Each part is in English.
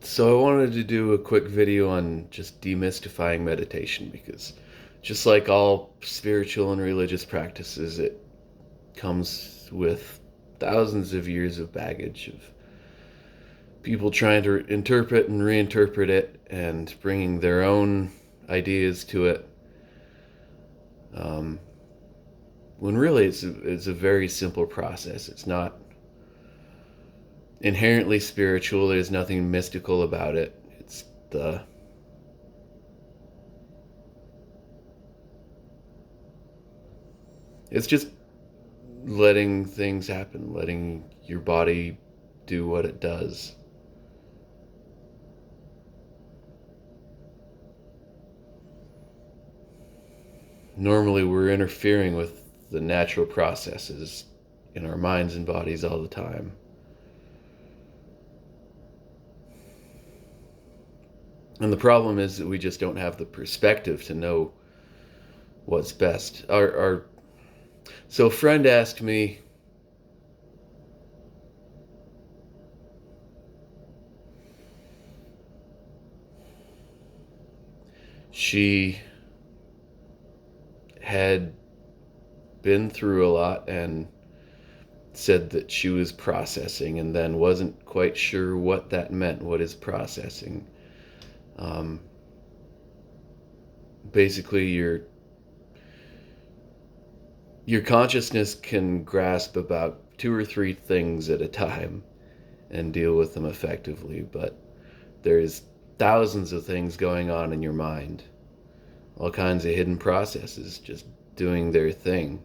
So I wanted to do a quick video on just demystifying meditation because just like all spiritual and religious practices, it comes with thousands of years of baggage of people trying to interpret and reinterpret it and bringing their own ideas to it. Um, when really it's a very simple process. It's not inherently spiritual. There's nothing mystical about it. The it's just letting things happen, letting your body do what it does. Normally, we're interfering with the natural processes in our minds and bodies all the time. And the problem is that we just don't have the perspective to know what's best. So a friend asked me, she had been through a lot and said that she was processing and then wasn't quite sure what that meant. What is processing? Um, Basically, your consciousness can grasp about two or three things at a time and deal with them effectively, but there's thousands of things going on in your mind, all kinds of hidden processes just doing their thing,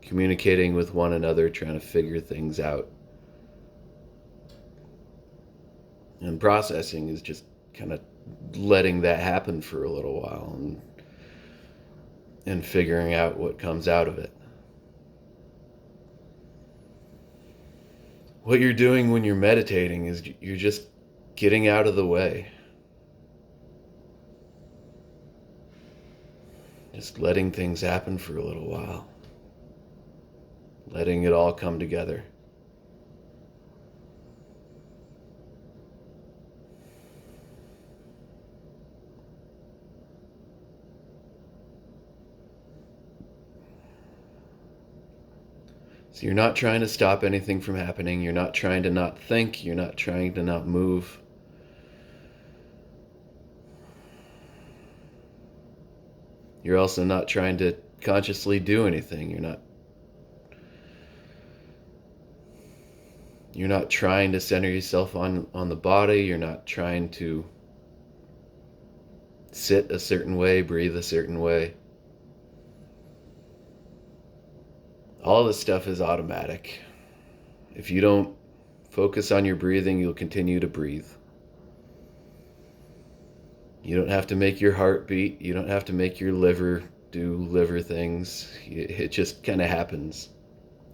communicating with one another, trying to figure things out. And processing is just kind of letting that happen for a little while and figuring out what comes out of it. What you're doing when you're meditating is you're just getting out of the way. Just letting things happen for a little while. Letting it all come together. So you're not trying to stop anything from happening. You're not trying to not think. You're not trying to not move. You're also not trying to consciously do anything. You're not trying to center yourself on the body. You're not trying to sit a certain way, breathe a certain way. All this stuff is automatic. If you don't focus on your breathing, you'll continue to breathe. You don't have to make your heart beat. You don't have to make your liver do liver things. It just kind of happens.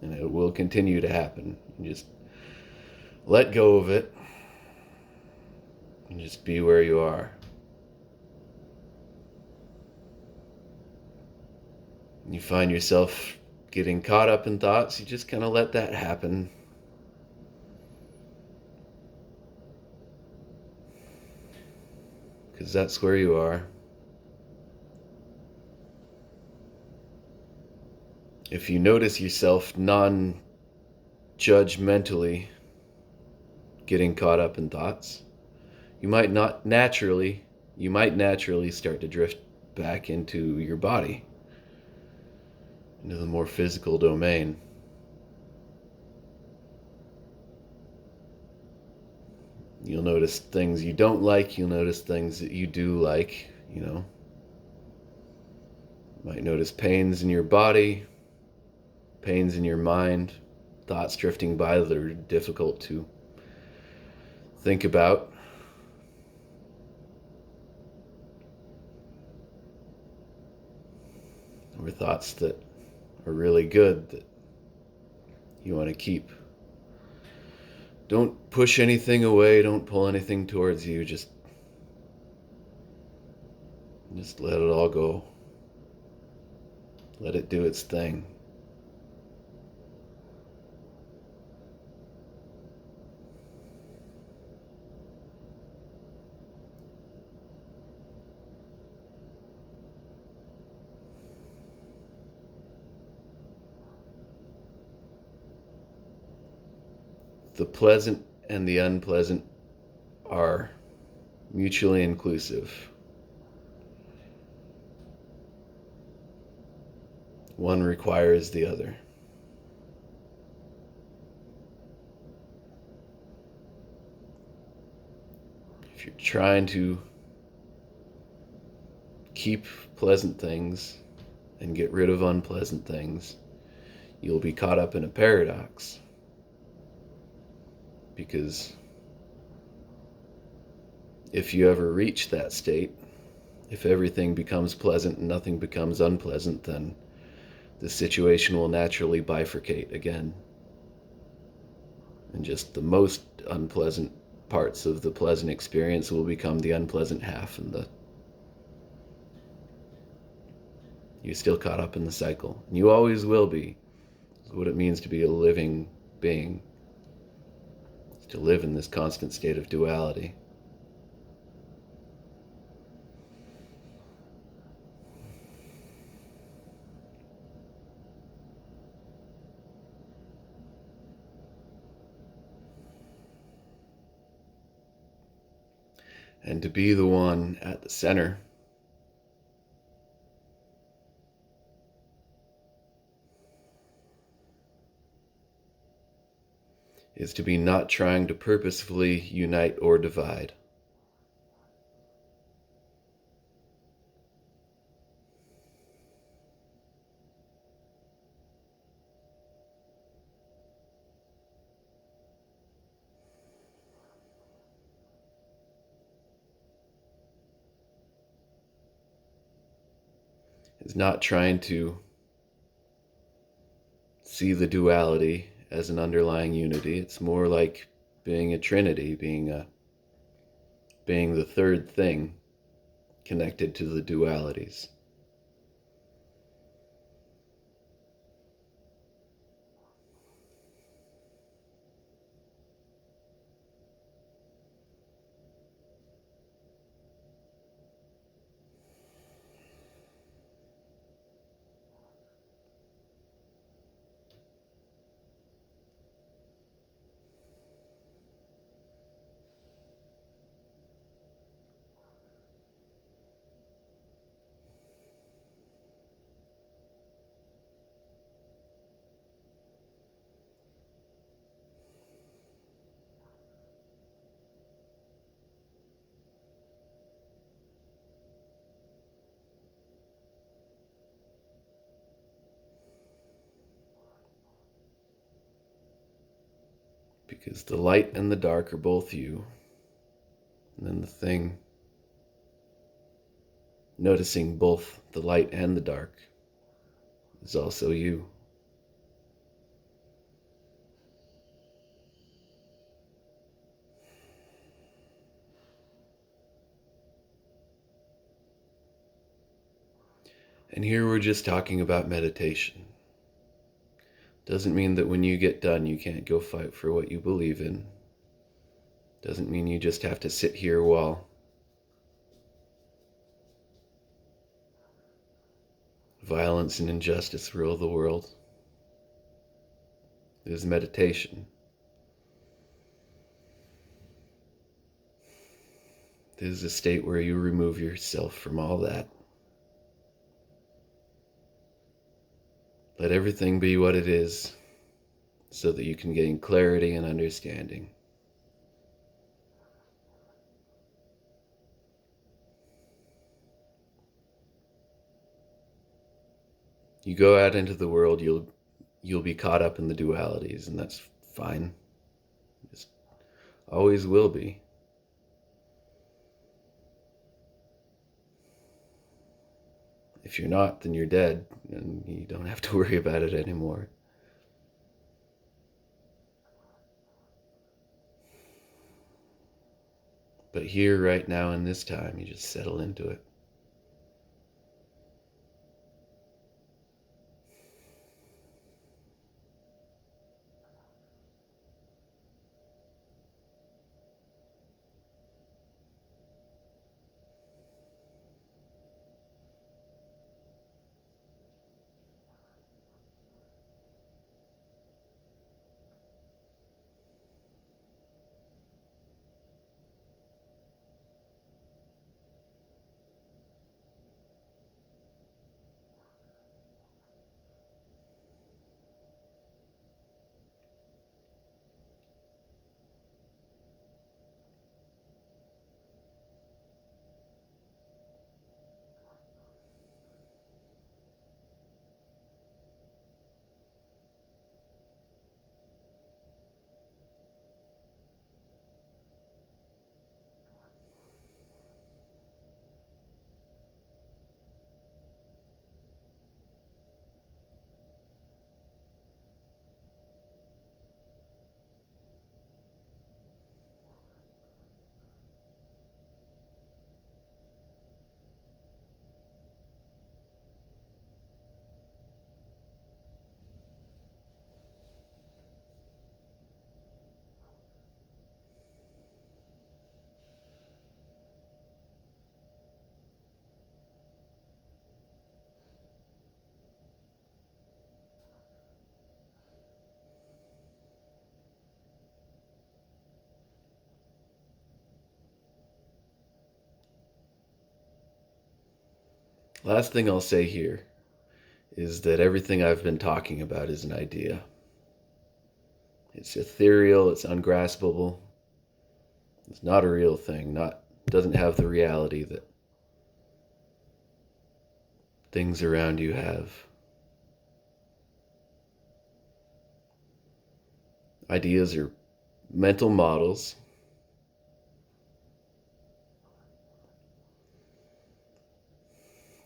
And it will continue to happen. You just let go of it and just be where you are. You find yourself getting caught up in thoughts, you just kind of let that happen. Because that's where you are. If you notice yourself non-judgmentally getting caught up in thoughts, you might naturally start to drift back into your body, into the more physical domain. You'll notice things you don't like, you'll notice things that you do like, You might notice pains in your body, pains in your mind, thoughts drifting by that are difficult to think about. Or thoughts that are really good that you want to keep. Don't push anything away, don't pull anything towards you, just let it all go. Let it do its thing. the pleasant and the unpleasant are mutually inclusive. One requires the other. If you're trying to keep pleasant things and get rid of unpleasant things, you'll be caught up in a paradox. Because if you ever reach that state, if everything becomes pleasant and nothing becomes unpleasant, then the situation will naturally bifurcate again. And just the most unpleasant parts of the pleasant experience will become the unpleasant half, and you're still caught up in the cycle. And you always will be. That's what it means to be a living being. It's to live in this constant state of duality. And to be the one at the center is to be not trying to purposefully unite or divide. Is not trying to see the duality as an underlying unity. It's more like being a trinity, being the third thing connected to the dualities. Because the light and the dark are both you. And then the thing noticing both the light and the dark is also you. And here we're just talking about meditation. Doesn't mean that when you get done you can't go fight for what you believe in. Doesn't mean you just have to sit here while violence and injustice rule the world. It is meditation. It is a state where you remove yourself from all that. Let everything be what it is so that you can gain clarity and understanding. You go out into the world, you'll be caught up in the dualities, and that's fine. Just always will be. If you're not, then you're dead, and you don't have to worry about it anymore. But here, right now, in this time, you just settle into it. Last thing I'll say here is that everything I've been talking about is an idea. It's ethereal, it's ungraspable, it's not a real thing, doesn't have the reality that things around you have. Ideas are mental models,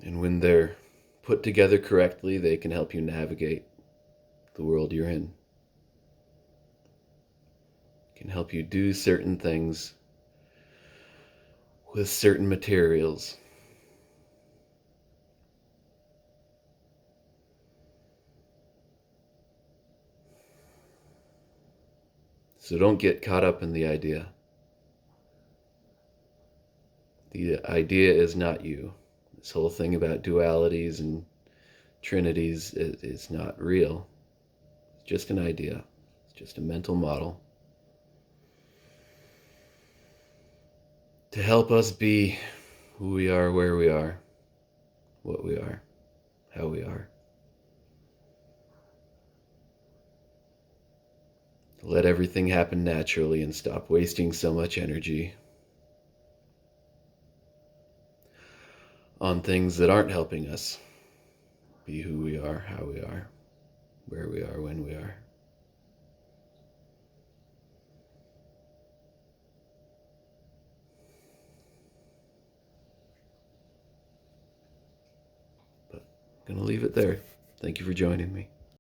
and when they're put together correctly, they can help you navigate the world you're in. Can help you do certain things with certain materials. So don't get caught up in the idea. The idea is not you. This whole thing about dualities and trinities is not real. It's just an idea. It's just a mental model to help us be who we are, where we are, what we are, how we are. Let everything happen naturally and stop wasting so much energy on things that aren't helping us be who we are, how we are, where we are, when we are. But I'm going to leave it there. Thank you for joining me.